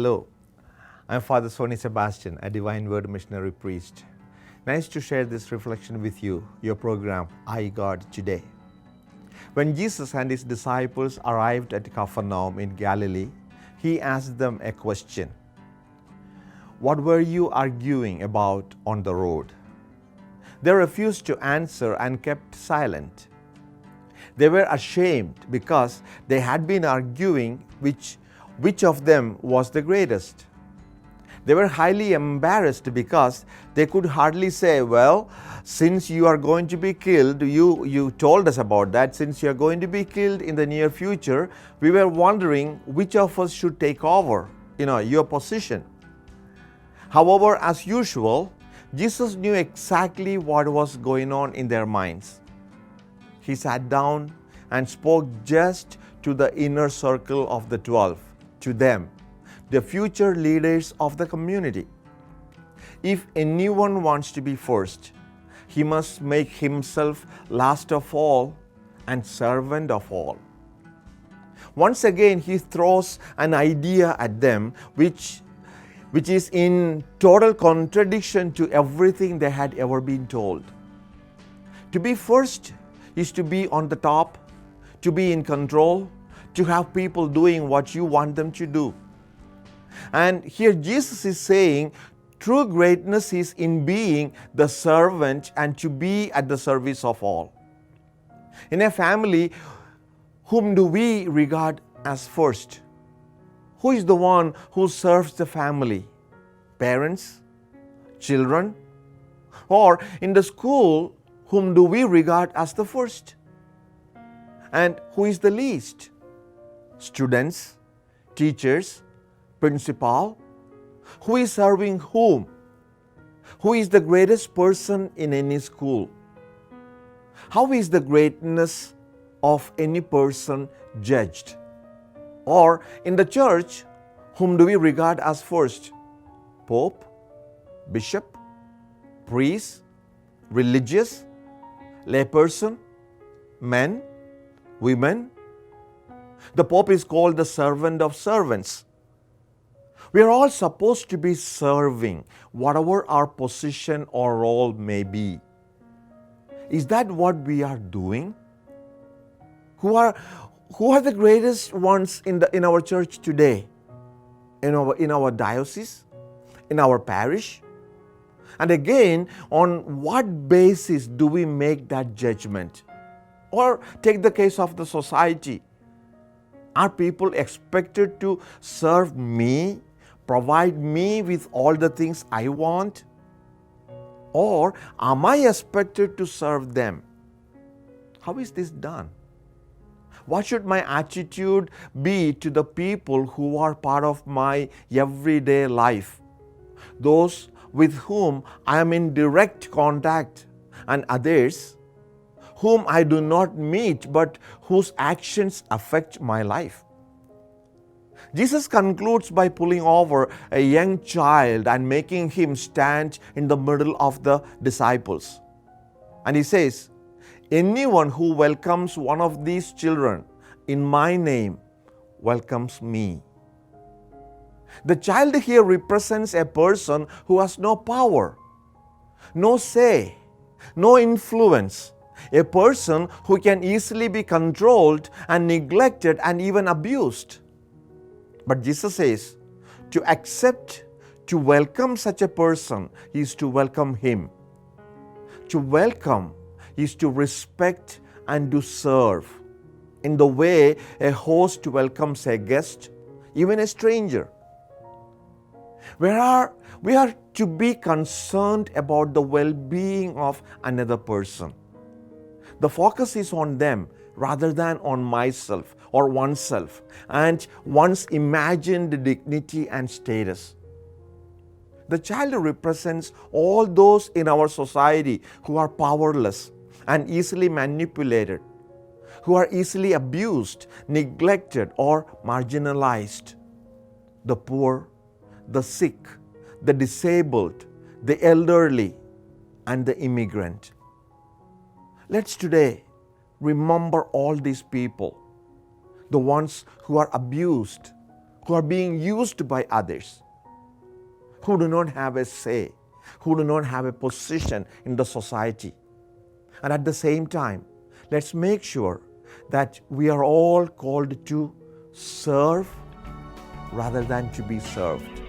Hello, I'm Father Soney Sebastian, a Divine Word missionary priest. Nice to share this reflection with you, your program, iGod Today. When Jesus and his disciples arrived at Capernaum in Galilee, he asked them a question. What were you arguing about on the road? They refused to answer and kept silent. They were ashamed because they had been arguing which of them was the greatest. They were highly embarrassed because they could hardly say, well, since you are going to be killed, you told us about that, since you are going to be killed in the near future, we were wondering which of us should take over, your position. However, as usual, Jesus knew exactly what was going on in their minds. He sat down and spoke just to the inner circle of the 12, to them, the future leaders of the community. If anyone wants to be first, he must make himself last of all and servant of all. Once again, he throws an idea at them which is in total contradiction to everything they had ever been told. To be first is to be on the top, to be in control, to have people doing what you want them to do. And here Jesus is saying true greatness is in being the servant and to be at the service of all. In a family, whom do we regard as first? Who is the one who serves the family? Parents? Children? Or in the school, whom do we regard as the first? And who is the least? Students, teachers, principal? Who is serving whom? Who is the greatest person in any school? How is the greatness of any person judged? Or in the church, whom do we regard as first? Pope, bishop, priest, religious, layperson, men, women. The Pope is called the servant of servants. We are all supposed to be serving, whatever our position or role may be. Is that what we are doing? Who are the greatest ones in our church today? In our diocese? In our parish? And again, on what basis do we make that judgment? Or take the case of the society. Are people expected to serve me, provide me with all the things I want? Or am I expected to serve them? How is this done? What should my attitude be to the people who are part of my everyday life? Those with whom I am in direct contact, and others whom I do not meet but whose actions affect my life. Jesus concludes by pulling over a young child and making him stand in the middle of the disciples. And he says, anyone who welcomes one of these children in my name welcomes me. The child here represents a person who has no power, no say, no influence, a person who can easily be controlled and neglected and even abused. But Jesus says, to accept, to welcome such a person is to welcome him. To welcome is to respect and to serve in the way a host welcomes a guest, even a stranger. We are to be concerned about the well-being of another person. The focus is on them rather than on myself or oneself and one's imagined dignity and status. The child represents all those in our society who are powerless and easily manipulated, who are easily abused, neglected, or marginalized. The poor, the sick, the disabled, the elderly, and the immigrant. Let's today remember all these people, the ones who are abused, who are being used by others, who do not have a say, who do not have a position in the society. And at the same time, let's make sure that we are all called to serve rather than to be served.